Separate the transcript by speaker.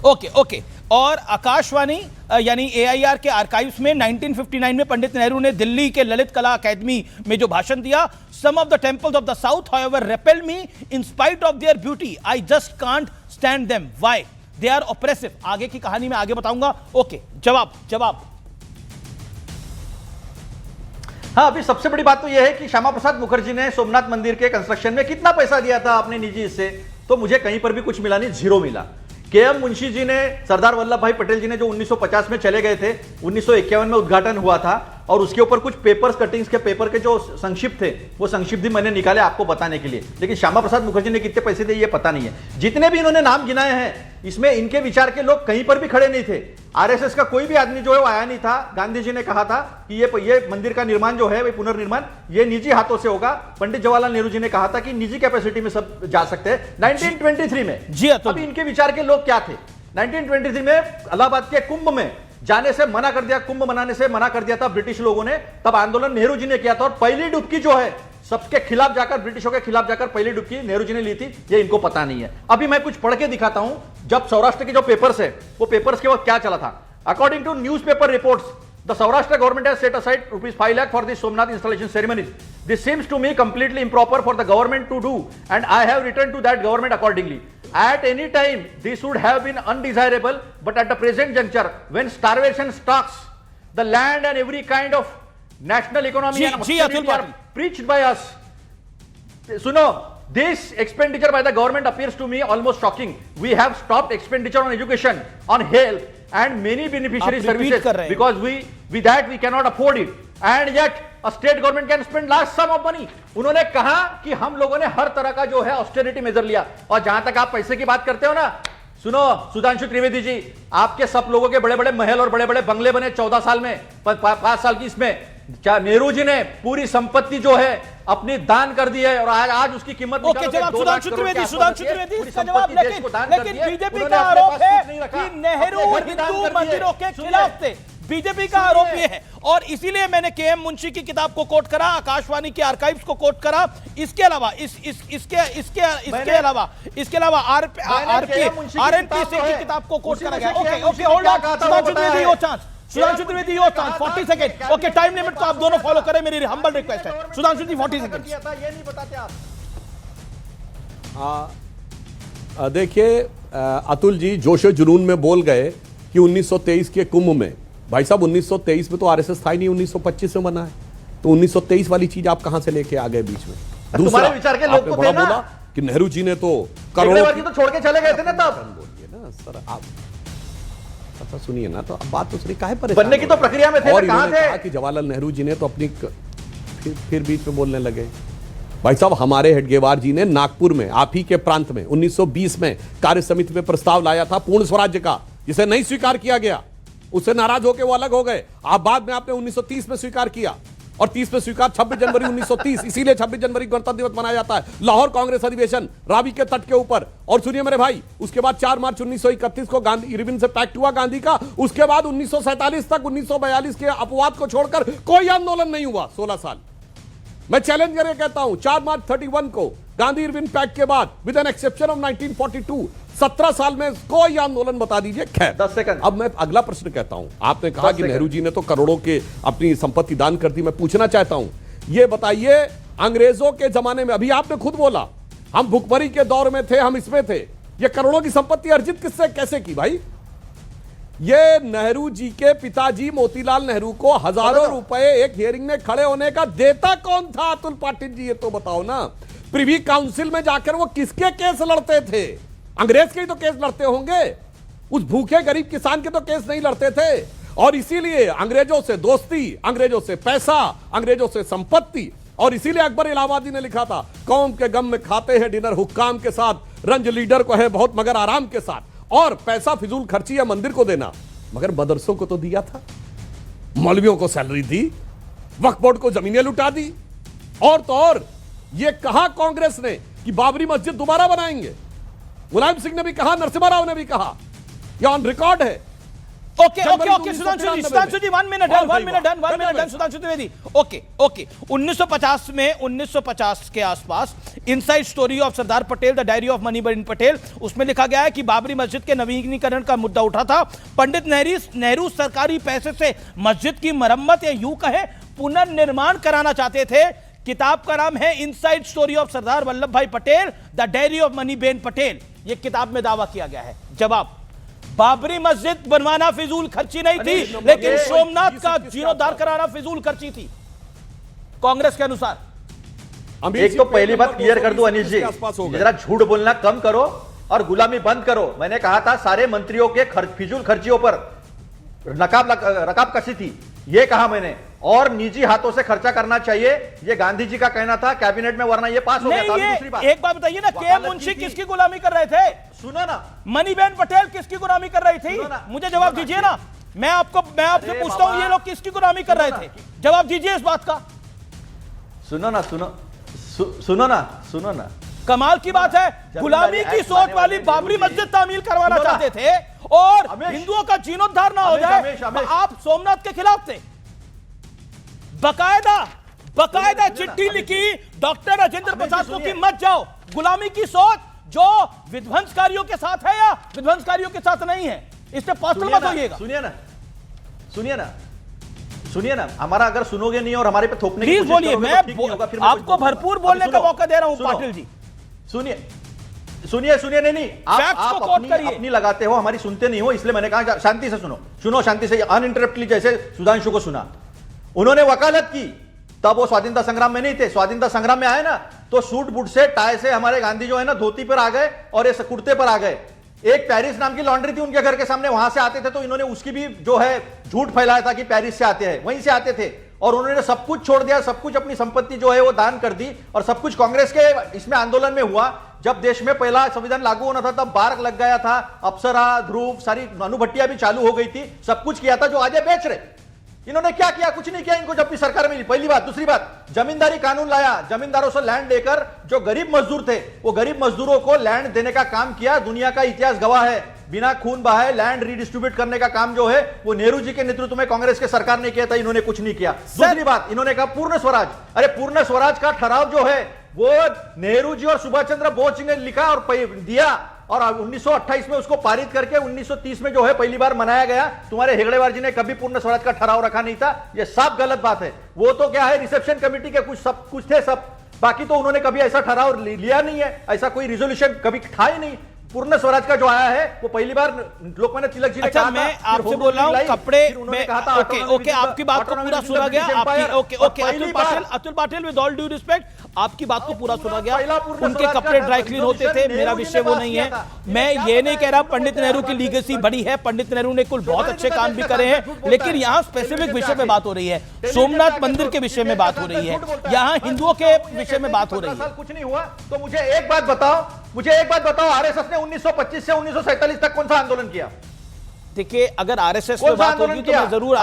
Speaker 1: Okay okay. और आकाशवाणी यानी AIR के आर्काइव्स में 1959 में पंडित नेहरू ने दिल्ली के ललित कला अकादमी में जो भाषण दिया, some of the temples of the south however repel me in spite of their beauty, I just can't stand them, why they are oppressive. आगे की कहानी मैं आगे बताऊंगा। ओके, जवाब।
Speaker 2: हाँ, अभी सबसे बड़ी बात तो यह है कि श्यामा प्रसाद मुखर्जी ने सोमनाथ मंदिर के कंस्ट्रक्शन में कितना पैसा दिया था अपने निजी हिस्से, तो मुझे कहीं पर भी कुछ मिला नहीं, जीरो मिला। केएम मुंशी जी ने, सरदार वल्लभ भाई पटेल जी ने जो 1950 में चले गए थे, 1951 में उद्घाटन हुआ था और उसके ऊपर कुछ पेपर्स कटिंग्स के पेपर के जो संक्षिप्त थे वो संक्षिप्त भी मैंने निकाले आपको बताने के लिए। लेकिन श्यामा प्रसाद मुखर्जी ने कितने पैसे दिए ये पता नहीं है। जितने भी इन्होंने नाम गिनाए हैं इसमें इनके विचार के लोग कहीं पर भी खड़े नहीं थे। आरएसएस का कोई भी आदमी जो है वो आया नहीं था। गांधी जी ने कहा था कि ये मंदिर का निर्माण जो है वो पुनर्निर्माण ये निजी हाथों से होगा। पंडित जवाहरलाल नेहरू जी ने कहा था कि निजी कैपेसिटी में सब जा सकते हैं 1923 में।
Speaker 1: जी तो
Speaker 2: अभी इनके विचार के लोग क्या थे? 1923 में इलाहाबाद के कुंभ में जाने से मना कर दिया, कुंभ मनाने से मना कर दिया था ब्रिटिश लोगों ने। तब आंदोलन नेहरू जी ने किया था और पहली डुबकी जो है सबके खिलाफ जाकर, ब्रिटिशों के खिलाफ जाकर पहली डुबकी नेहरू जी ने ली थी, ये इनको पता नहीं है। अभी मैं कुछ पढ़ के दिखाता हूं, जब सौराष्ट्र के जो पेपर्स है वो पेपर्स के वक्त क्या चला था। According to newspaper reports, the Saurashtra government has set aside ₹5 lakh for the Somnath installation ceremonies. This seems to me completely improper for the government to do, and I have written to that government accordingly. At any time, this would have been undesirable, but at the present juncture, when starvation stalks the land and every kind of national economy and austerity are preached by us, suno, this expenditure by the government appears to me almost shocking. We have stopped expenditure on education, on health, and many beneficiary services because with that we cannot afford it. And yet a state government can spend large sum of money. उन्होंने कहा कि हम लोगों ने हर तरह का जो है ऑस्टेरिटी मेजर लिया। और जहां तक आप पैसे की बात करते हो ना, सुनो सुधांशु त्रिवेदी जी, आपके सब लोगों के बड़े बड़े महल और बड़े बड़े बंगले बने 14 साल में, 5 साल की इसमें। नेहरू जी ने पूरी संपत्ति जो है अपनी दान कर दी है और आज उसकी कीमत
Speaker 1: सुधांशु त्रिवेदी इसका जवाब। लेकिन बीजेपी का आरोप है कि नेहरू हिंदू मंदिरों के खिलाफ थे। बीजेपी का आरोप यह है और इसीलिए मैंने केएम मुंशी की किताब को कोट करा, आकाशवाणी के आर्काइव्स को कोट करा। इसके अलावा इसके अलावा आरएनपी सिंह की किताब को कोट करा गया। Okay hold on, Sudhanshu Trivedi your chance, 40 second. Okay, time limit तो आप दोनों फॉलो करें, मेरी हम्बल रिक्वेस्ट है। सुधांशु जी 40 सेकंड।
Speaker 2: ये नहीं बताते आप।
Speaker 3: देखिए अतुल जी जोशो जुनून में बोल गए कि 1923 के कुंभ में, भाई साहब 1923 में तो आरएसएस था ही नहीं, 1925 में बना है, तो 1923 वाली चीज आप कहां से लेके आ गए बीच में?
Speaker 2: दूसरा विचार के लोग को
Speaker 3: बोला कि नेहरू जी ने तो करोड़ों
Speaker 2: तो छोड़ के चले गए थे ना तब।
Speaker 3: बोलिए ना सर, आप अच्छा सुनिए ना, तो अब बात तो सही काहे पर
Speaker 2: बनने की तो प्रक्रिया में थे,
Speaker 3: और कहां थे? कहा कि जवाहरलाल नेहरू जी ने तो अपनी फिर बीच में बोलने लगे। भाई साहब हमारे हेडगेवार जी ने नागपुर में, आप ही के प्रांत में 1920 में कार्य समिति में प्रस्ताव लाया था पूर्ण स्वराज्य का, जिसे नहीं स्वीकार किया गया। उससे नाराज होकर वो अलग हो गए। आप बाद में आपने 1930 में स्वीकार किया और 30 में स्वीकार 26 जनवरी 1930, इसीलिए 26 जनवरी गणतंत्र दिवस मनाया जाता है। लाहौर कांग्रेस अधिवेशन रावी के तट के ऊपर। और सुनिए मेरे भाई, उसके बाद 4 मार्च 1931 को गांधी इरविन से पैक्ट हुआ गांधी का। उसके बाद 1947 तक 1942 के अपवाद को छोड़कर कोई आंदोलन नहीं हुआ 16 साल। मैं चैलेंज करके कहता हूं 4 मार्च 31 को गांधी इरविन पैक्ट के बाद विद एन एक्सेप्शन ऑफ 1942 17 साल में कोई आंदोलन बता दीजिए। खैर
Speaker 2: 10 सेकंड।
Speaker 3: अब मैं अगला प्रश्न कहता हूं। आपने कहा कि नेहरू जी ने तो करोड़ों के अपनी संपत्ति दान कर दी। मैं पूछना चाहता हूं, यह बताइए अंग्रेजों के जमाने में, अभी आपने खुद बोला हम भुखमरी के दौर में थे, हम इसमें थे, ये करोड़ों की संपत्ति अर्जित किससे कैसे की भाई? ये नेहरू जी के पिताजी मोतीलाल नेहरू को हजारों रुपए एक हियरिंग में खड़े होने का देता कौन था? अतुल पाटिल जी ये तो बताओ ना। प्रिवी काउंसिल में जाकर वो किसके केस लड़ते थे? अंग्रेज के ही तो केस लड़ते होंगे, उस भूखे गरीब किसान के तो केस नहीं लड़ते थे। और इसीलिए अंग्रेजों से दोस्ती, अंग्रेजों से पैसा, अंग्रेजों से संपत्ति। और इसीलिए अकबर इलाहाबादी ने लिखा था, कौम के गम में खाते हैं डिनर हुक्काम के साथ, रंज लीडर को है बहुत मगर आराम के साथ। और पैसा फिजूल खर्ची या मंदिर को देना, मगर मदरसों को तो दिया था, मौलवियों को सैलरी दी, वक्फ बोर्ड को जमीनें लुटा दी। और तो और ये कहा कांग्रेस ने कि बाबरी मस्जिद दोबारा बनाएंगे। मुलायम सिंह ने भी कहा, नरसिम्हा राव ने भी कहा, यह ऑन रिकॉर्ड है।
Speaker 1: ओके ओके ओके सुधांशु जी 1 minute done Sudhanshu Dwivedi okay 1950 के आसपास inside story of Sardar Patel the diary of Maniben Patel, उसमें लिखा गया है कि बाबरी मस्जिद के नवीनीकरण का मुद्दा उठा था। पंडित नेहरू सरकारी पैसे से मस्जिद की मरम्मत या यूं कहे पुनर्निर्माण कराना चाहते थे। किताब का नाम है inside story of Sardar Vallabh भाई Patel the diary of Maniben Patel, यह किताब में दावा किया गया है। जवाब, बाबरी मस्जिद बनवाना फिजूल खर्ची नहीं थी, लेकिन सोमनाथ का जीर्णोद्धार कराना फिजूल खर्ची थी कांग्रेस के अनुसार।
Speaker 2: एक तो पहली बात क्लियर कर दूं अनिश जी, जरा झूठ बोलना कम करो और गुलामी बंद करो। मैंने कहा था सारे मंत्रियों के फिजूल खर्चियों पर रकाब कसी थी, यह कहा मैंने, और निजी हाथों से खर्चा करना चाहिए, ये गांधी जी का कहना था कैबिनेट में, वरना ये पास हो गया था। दूसरी बात,
Speaker 1: एक बात बताइए ना, के मुंशी किसकी गुलामी कर रहे थे?
Speaker 2: सुनो ना,
Speaker 1: मणिबेन पटेल किसकी गुलामी कर रही थी? मुझे जवाब दीजिए ना, मैं आपसे पूछता हूं, ये लोग किसकी गुलामी कर रहे थे? जवाब दीजिए इस बात का।
Speaker 2: सुनो ना,
Speaker 1: कमाल की बात है, गुलामी की सोच वाली बाबरी मस्जिद तामील करवाना चाहते थे और हिंदुओं का जीर्णोद्धार ना हो जाए, आप सोमनाथ के खिलाफ थे। बकायदा चिट्ठी लिखी डॉक्टर राजेंद्र प्रसाद को कि मत जाओ। गुलामी की सोच जो विध्वंसकारियों के साथ है या विध्वंसकारियों के साथ नहीं है, इससे पास्टर मत होइएगा।
Speaker 2: सुनिए ना, हमारा अगर सुनोगे नहीं और हमारे पे थोपने की
Speaker 1: कोशिश करोगे, मैं आपको भरपूर बोलने का मौका दे रहा हूं पाटिल जी।
Speaker 2: सुनिए, नहीं, आप अपनी लगाते हो, हमारी सुनते नहीं हो, इसलिए मैंने कहा शांति से सुनो शांति से, अनइंटरप्टली, जैसे सुधांशु को सुना। उन्होंने वकालत की, तब वो स्वाधीनता संग्राम में नहीं थे, स्वाधीनता संग्राम में आए ना तो सूट बूट से, टाई से हमारे गांधी जो है ना धोती पर आ गए और इस कुर्ते पर आ गए। एक पेरिस नाम की लॉन्ड्री थी उनके घर के सामने, वहां से आते थे, तो इन्होंने उसकी भी जो है झूठ फैलाया था कि पेरिस से आते हैं, वहीं से आते थे, और उन्होंने सब कुछ छोड़ दिया, सब कुछ अपनी संपत्ति जो है वो दान कर दी, और सब कुछ कांग्रेस के इसमें आंदोलन में हुआ। जब देश में पहला संविधान लागू होना था तब बार लग गया था, अप्सरा, ध्रुव, सारी अनुभट्टियां भी चालू हो गई थी, सब कुछ किया था जो आज बेच रहे। इन्होंने क्या किया? कुछ नहीं किया। इनको जब भी सरकार मिली, पहली बात। दूसरी बात, जमींदारी कानून लाया, जमींदारों से लैंड लेकर जो गरीब मजदूर थे वो गरीब मजदूरों को लैंड देने का काम किया। दुनिया का इतिहास गवाह है, बिना खून बहाए लैंड रीडिस्ट्रीब्यूट करने का काम जो है वो नेहरू जी के नेतृत्व में कांग्रेस के सरकार ने किया था, इन्होंने कुछ नहीं किया। दूसरी बात, इन्होंने कहा पूर्ण स्वराज। अरे पूर्ण स्वराज का ठहराव जो है वो नेहरू जी और सुभाष चंद्र बोस जी ने लिखा और दिया, और 1928 में उसको पारित करके 1930 में जो है पहली बार मनाया गया। तुम्हारे हेगड़ेवार जी ने कभी पूर्ण स्वराज का ठहराव रखा नहीं था, यह साफ गलत बात है। वो तो क्या है, रिसेप्शन कमेटी के कुछ थे सब, बाकी तो उन्होंने कभी ऐसा ठहराव लिया नहीं है, ऐसा कोई रिजोल्यूशन कभी था ही नहीं। पूर्ण स्वराज का जो आया है वो पहली बार लोकमान्य तिलक जी ने कहा था।
Speaker 1: मैं आपसे बोल रहा हूं कपड़े में, ओके आपकी बात को पूरा सुना गया, okay Atul Patil, with all due respect, आपकी बात को पूरा सुना गया। उनके कपड़े ड्राई क्लीन होते थे, मेरा विषय वो नहीं है। मैं ये नहीं कह रहा पंडित नेहरू की लीगेसी बड़ी है, पंडित नेहरू ने कुल बहुत अच्छे काम भी करे हैं, लेकिन यहाँ स्पेसिफिक विषय में बात हो रही है, सोमनाथ मंदिर के विषय में बात हो रही है, यहाँ हिंदुओं के विषय में बात हो रही है।
Speaker 2: कुछ नहीं हुआ तो मुझे एक बात बताओ, आरएसएस ने 1925 से 1947 तक कौन सा आंदोलन किया?
Speaker 1: देखिए, अगर आरएसएस में बात होगी तो मैं जरूर